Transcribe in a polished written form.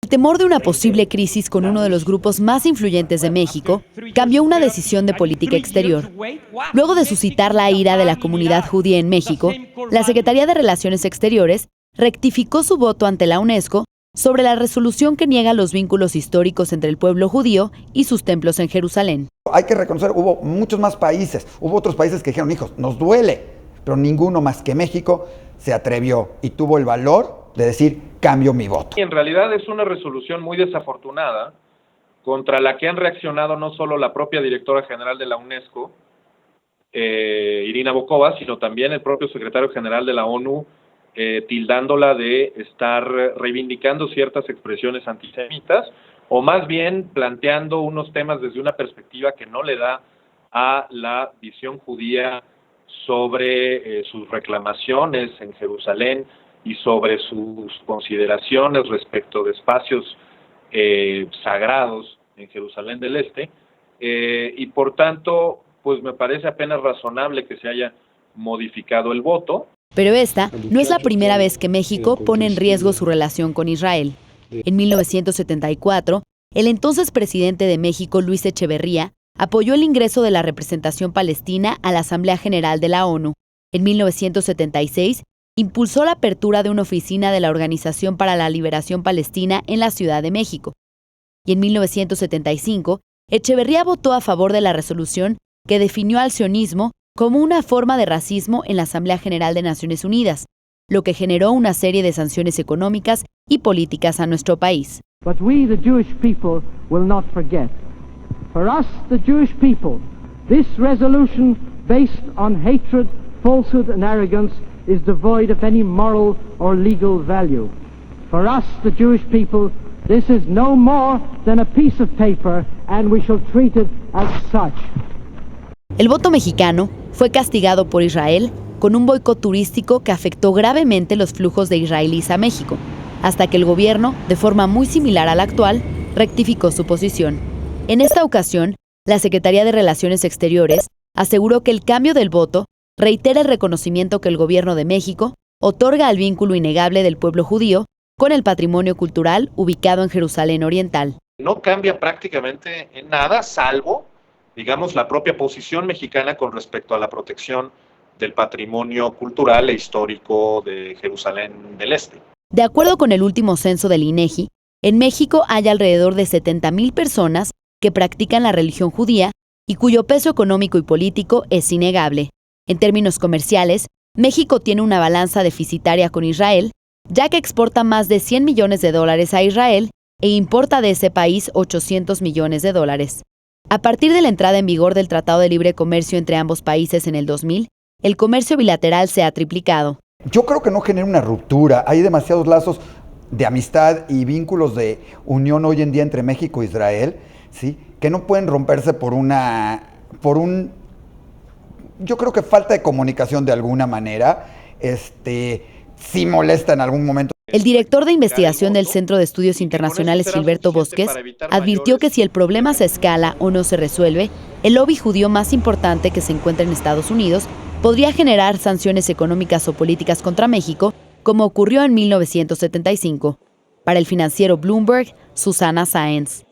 El temor de una posible crisis con uno de los grupos más influyentes de México cambió una decisión de política exterior. Luego de suscitar la ira de la comunidad judía en México, la Secretaría de Relaciones Exteriores rectificó su voto ante la UNESCO sobre la resolución que niega los vínculos históricos entre el pueblo judío y sus templos en Jerusalén. Hay que reconocer, hubo muchos más países, hubo otros países que dijeron, hijos, nos duele, pero ninguno más que México se atrevió y tuvo el valor de decir, cambio mi voto. Y en realidad es una resolución muy desafortunada contra la que han reaccionado no solo la propia directora general de la UNESCO, Irina Bokova, sino también el propio secretario general de la ONU, tildándola de estar reivindicando ciertas expresiones antisemitas, o más bien planteando unos temas desde una perspectiva que no le da a la visión judía sobre sus reclamaciones en Jerusalén y sobre sus consideraciones respecto de espacios sagrados en Jerusalén del Este, y por tanto, pues me parece apenas razonable que se haya modificado el voto. Pero esta no es la primera vez que México pone en riesgo su relación con Israel. En 1974, el entonces presidente de México, Luis Echeverría, apoyó el ingreso de la representación palestina a la Asamblea General de la ONU. En 1976, impulsó la apertura de una oficina de la Organización para la Liberación Palestina en la Ciudad de México. Y en 1975, Echeverría votó a favor de la resolución que definió al sionismo como una forma de racismo en la Asamblea General de Naciones Unidas, lo que generó una serie de sanciones económicas y políticas a nuestro país. But we, the Jewish people, will not forget. For us, the Jewish people, this resolution based on hatred, falsehood and arrogance is devoid of any moral or legal value. For us, the Jewish people, this is no more than a piece of paper and we shall treat it as such. El voto mexicano fue castigado por Israel con un boicot turístico que afectó gravemente los flujos de israelíes a México, hasta que el gobierno, de forma muy similar a la actual, rectificó su posición. En esta ocasión, la Secretaría de Relaciones Exteriores aseguró que el cambio del voto reitera el reconocimiento que el gobierno de México otorga al vínculo innegable del pueblo judío con el patrimonio cultural ubicado en Jerusalén Oriental. No cambia prácticamente en nada, salvo, digamos, la propia posición mexicana con respecto a la protección del patrimonio cultural e histórico de Jerusalén del Este. De acuerdo con el último censo del INEGI, en México hay alrededor de 70,000 personas que practican la religión judía y cuyo peso económico y político es innegable. En términos comerciales, México tiene una balanza deficitaria con Israel, ya que exporta más de $100 millones a Israel e importa de ese país $800 millones. A partir de la entrada en vigor del Tratado de Libre Comercio entre ambos países en el 2000, el comercio bilateral se ha triplicado. Yo creo que no genera una ruptura, hay demasiados lazos de amistad y vínculos de unión hoy en día entre México e Israel, ¿sí? Que no pueden romperse yo creo que falta de comunicación de alguna manera, sí molesta en algún momento. El director de investigación del Centro de Estudios Internacionales, Gilberto Bosques, advirtió que si el problema se escala o no se resuelve, el lobby judío más importante que se encuentra en Estados Unidos podría generar sanciones económicas o políticas contra México, como ocurrió en 1975. Para el financiero Bloomberg, Susana Sáenz.